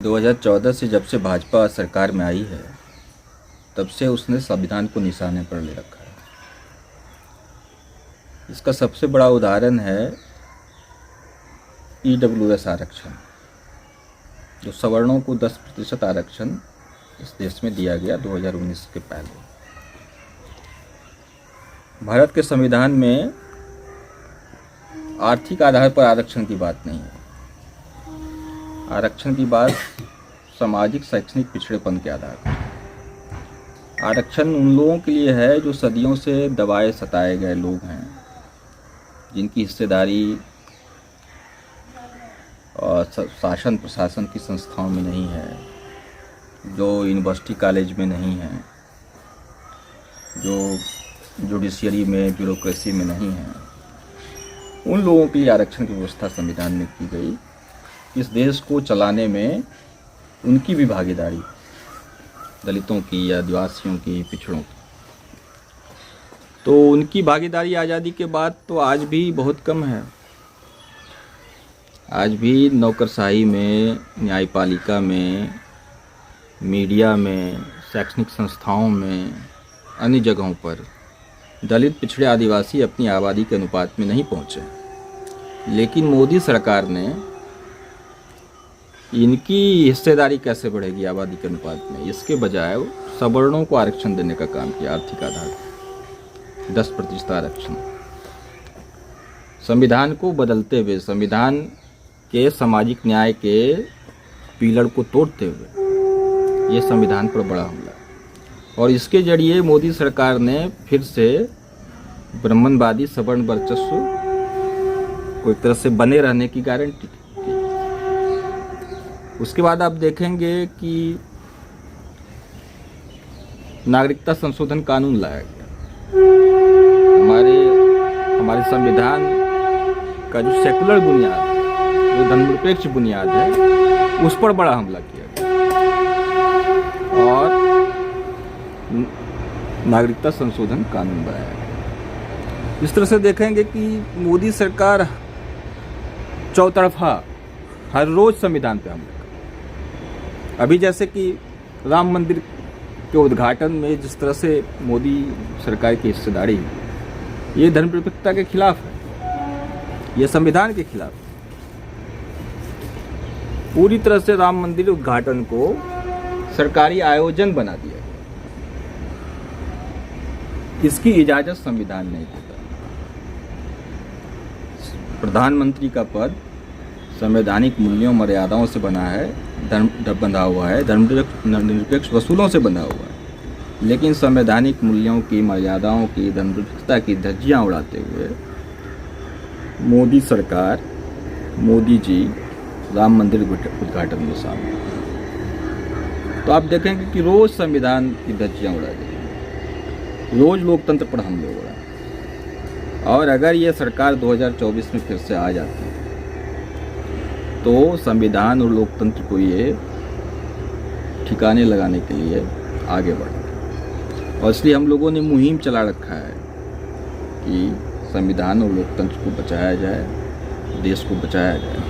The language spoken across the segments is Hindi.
2014 से जब से भाजपा सरकार में आई है तब से उसने संविधान को निशाने पर ले रखा है। इसका सबसे बड़ा उदाहरण है EWS आरक्षण, जो सवर्णों को 10% आरक्षण इस देश में दिया गया 2019 के पहले। भारत के संविधान में आर्थिक आधार पर आरक्षण की बात नहीं है। आरक्षण की बात सामाजिक शैक्षणिक पिछड़ेपन के आधार पर। आरक्षण उन लोगों के लिए है जो सदियों से दबाए सताए गए लोग हैं, जिनकी हिस्सेदारी और शासन प्रशासन की संस्थाओं में नहीं है, जो यूनिवर्सिटी कॉलेज में नहीं है, जो जुडिशरी में ब्यूरोक्रेसी में नहीं है। उन लोगों के लिए आरक्षण की व्यवस्था संविधान में की गई। इस देश को चलाने में उनकी भी भागीदारी, दलितों की या आदिवासियों की, पिछड़ों की, तो उनकी भागीदारी आज़ादी के बाद तो आज भी बहुत कम है। आज भी नौकरशाही में, न्यायपालिका में, मीडिया में, शैक्षणिक संस्थाओं में, अन्य जगहों पर दलित, पिछड़े, आदिवासी अपनी आबादी के अनुपात में नहीं पहुँचे। लेकिन मोदी सरकार ने इनकी हिस्सेदारी कैसे बढ़ेगी आबादी के अनुपात में, इसके बजाय सवर्णों को आरक्षण देने का काम किया। आर्थिक आधार 10% आरक्षण, संविधान को बदलते हुए, संविधान के सामाजिक न्याय के पिलर को तोड़ते हुए ये संविधान पर बड़ा हमला। और इसके जरिए मोदी सरकार ने फिर से ब्राह्मणवादी सवर्ण वर्चस्व को एक तरह से बने रहने की गारंटी दी। उसके बाद आप देखेंगे कि नागरिकता संशोधन कानून लाया गया। हमारे संविधान का जो सेकुलर बुनियाद, जो धर्मनिरपेक्ष बुनियाद है, उस पर बड़ा हमला किया गया और नागरिकता संशोधन कानून बनाया गया। इस तरह से देखेंगे कि मोदी सरकार चौतरफा हर रोज संविधान पे हमला कर। अभी जैसे कि राम मंदिर के उद्घाटन में जिस तरह से मोदी सरकार की हिस्सेदारी, ये धर्मनिरपेक्षता के खिलाफ है, ये संविधान के खिलाफ है। पूरी तरह से राम मंदिर उद्घाटन को सरकारी आयोजन बना दिया गया। इसकी इजाजत संविधान नहीं देता। प्रधानमंत्री का पद संवैधानिक मूल्यों मर्यादाओं से बना है, बंधा हुआ है, धर्मनिरपेक्ष वसूलों से बंधा हुआ है। लेकिन संवैधानिक मूल्यों की, मर्यादाओं की, धर्मनिरपेक्षता की धज्जियां उड़ाते हुए मोदी सरकार, मोदी जी राम मंदिर उद्घाटन में शामिल। तो आप देखेंगे कि रोज संविधान की धज्जियां उड़ा जाएंगी, रोज लोकतंत्र पर हमले हो रहा है। और अगर ये सरकार 2024 में फिर से आ जाती है तो संविधान और लोकतंत्र को ये ठिकाने लगाने के लिए आगे बढ़े। और इसलिए हम लोगों ने मुहिम चला रखा है कि संविधान और लोकतंत्र को बचाया जाए, देश को बचाया जाए।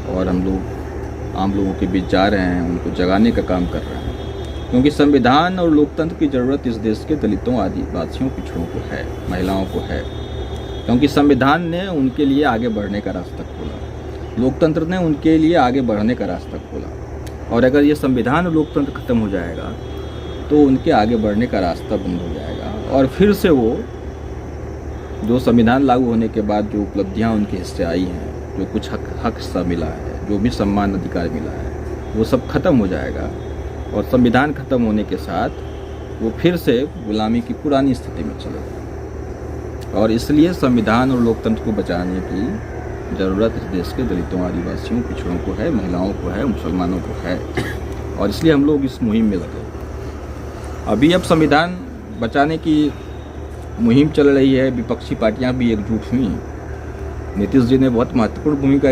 और हम लोग आम लोगों के बीच जा रहे हैं, उनको जगाने का काम कर रहे हैं, क्योंकि संविधान और लोकतंत्र की ज़रूरत इस देश के दलितों, आदिवासियों, पिछड़ों को है, महिलाओं को है। क्योंकि संविधान ने उनके लिए आगे बढ़ने का रास्ता खोला, लोकतंत्र ने उनके लिए आगे बढ़ने का रास्ता खोला। और अगर ये संविधान और लोकतंत्र खत्म हो जाएगा तो उनके आगे बढ़ने का रास्ता बंद हो जाएगा। और फिर से वो जो संविधान लागू होने के बाद जो उपलब्धियां उनके हिस्से आई हैं, जो कुछ हक हिस्सा मिला है, जो भी सम्मान अधिकार मिला है, वो सब खत्म हो जाएगा। और संविधान खत्म होने के साथ वो फिर से गुलामी की पुरानी स्थिति में चले जाएगा। और इसलिए संविधान और लोकतंत्र को बचाने की ज़रूरत इस देश के दलितों, आदिवासियों, पिछड़ों को है, महिलाओं को है, मुसलमानों को है। और इसलिए हम लोग इस मुहिम में लगे। अभी अब संविधान बचाने की मुहिम चल रही है, विपक्षी पार्टियां भी एकजुट हुई। नीतीश जी ने बहुत महत्वपूर्ण भूमिका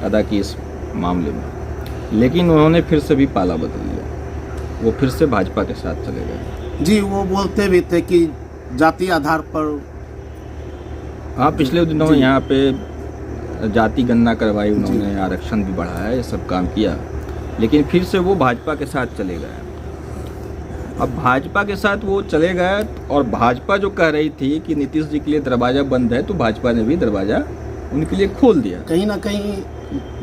अदा की इस मामले में, लेकिन उन्होंने फिर से भी पाला बदल लिया, वो फिर से भाजपा के साथ चले गए। जी, वो बोलते भी थे कि जाति आधार पर। हाँ, पिछले दिनों यहाँ पे जाति गणना करवाई उन्होंने, आरक्षण भी बढ़ाया, ये सब काम किया। लेकिन फिर से वो भाजपा के साथ चले गए। अब भाजपा के साथ वो चले गए और भाजपा जो कह रही थी कि नीतीश जी के लिए दरवाज़ा बंद है, तो भाजपा ने भी दरवाज़ा उनके लिए खोल दिया। कहीं ना कहीं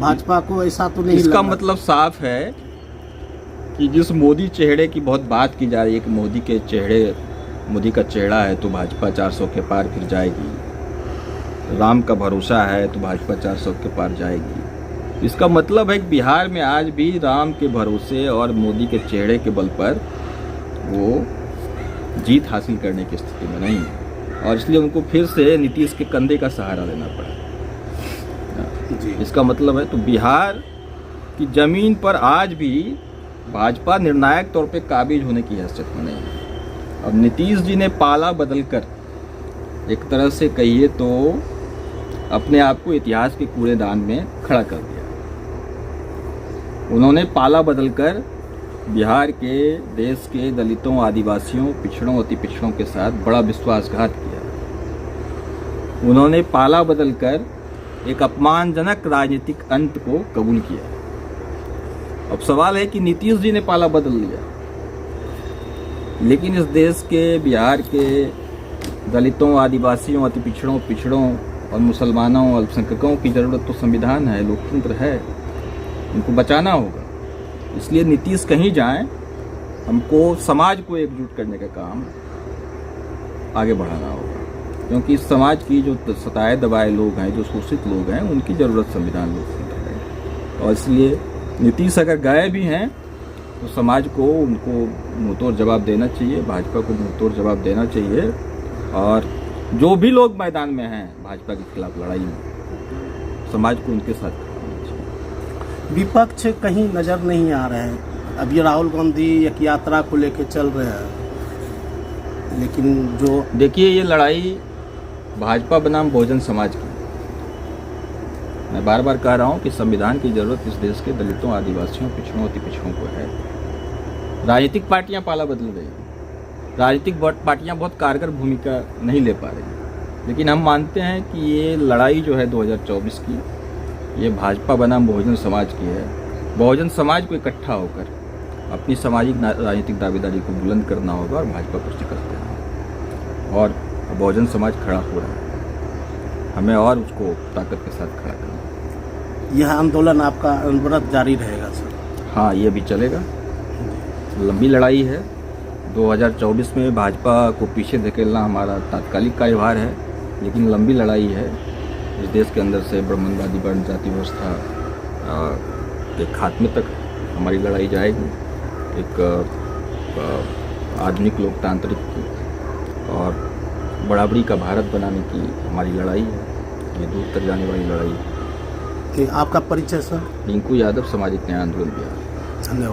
भाजपा को ऐसा तो नहीं इसका लग मतलब साफ है कि जिस मोदी चेहरे की बहुत बात की जा रही है कि मोदी का चेहरा है तो भाजपा 400 के पार फिर जाएगी, राम का भरोसा है तो भाजपा 400 के पार जाएगी। इसका मतलब है कि बिहार में आज भी राम के भरोसे और मोदी के चेहरे के बल पर वो जीत हासिल करने की स्थिति में नहीं है, और इसलिए उनको फिर से नीतीश के कंधे का सहारा लेना पड़ा। जी। इसका मतलब है तो बिहार की जमीन पर आज भी भाजपा निर्णायक तौर पे काबिज होने की हैसियत में नहीं है। अब नीतीश जी ने पाला बदलकर एक तरह से कहिए तो अपने आप को इतिहास के कूड़ेदान में खड़ा कर दिया। उन्होंने पाला बदलकर बिहार के, देश के दलितों, आदिवासियों, पिछड़ों, अति पिछड़ों के साथ बड़ा विश्वासघात किया। उन्होंने पाला बदलकर एक अपमानजनक राजनीतिक अंत को कबूल किया। अब सवाल है कि नीतीश जी ने पाला बदल लिया, लेकिन इस देश के, बिहार के दलितों, आदिवासियों, अति पिछड़ों और मुसलमानों, अल्पसंख्यकों की ज़रूरत तो संविधान है, लोकतंत्र है, उनको बचाना होगा। इसलिए नीतीश कहीं जाएं, हमको समाज को एकजुट करने का काम आगे बढ़ाना होगा, क्योंकि इस समाज की जो सताए दबाए लोग हैं, जो शोषित लोग हैं, उनकी ज़रूरत संविधान लोकतंत्र है। और इसलिए नीतीश अगर गए भी हैं तो समाज को उनको मुंहतोड़ जवाब देना चाहिए, भाजपा को मुंहतोड़ जवाब देना चाहिए, और जो भी लोग मैदान में हैं भाजपा के खिलाफ लड़ाई में, समाज को उनके साथ खड़ा होना चाहिए। विपक्ष कहीं नजर नहीं आ रहे हैं। अभी राहुल गांधी एक यात्रा को लेकर चल रहे हैं, लेकिन जो देखिए ये लड़ाई भाजपा बनाम बहुजन समाज की, मैं बार बार कह रहा हूँ कि संविधान की जरूरत इस देश के दलितों, आदिवासियों, पिछड़ों, अति पिछड़ों को है। राजनीतिक पार्टियां पाला बदल रही हैं, राजनीतिक पार्टियां बहुत कारगर भूमिका नहीं ले पा रही, लेकिन हम मानते हैं कि ये लड़ाई जो है 2024 की, ये भाजपा बनाम बहुजन समाज की है। बहुजन समाज को इकट्ठा होकर अपनी सामाजिक राजनीतिक दावेदारी को बुलंद करना होगा और भाजपा को शिकस्त देना होगा। और बहुजन समाज खड़ा हो रहा है, हमें और उसको ताकत के साथ खड़ा करना। यह आंदोलन आपका अनवरत जारी रहेगा सर? हाँ, ये भी चलेगा, लंबी लड़ाई है। 2024 में भाजपा को पीछे धकेलना हमारा तात्कालिक कार्यभार है, लेकिन लंबी लड़ाई है। इस देश के अंदर से ब्राह्मणवादी वर्ण जाति व्यवस्था के खात्मे तक हमारी लड़ाई जाएगी। एक आधुनिक लोकतांत्रिक और बराबरी का भारत बनाने की हमारी लड़ाई है, ये दूर तक जाने वाली लड़ाई है। आपका परिचय सर? रिंकू यादव, सामाजिक न्याय आंदोलन बिहार। धन्यवाद।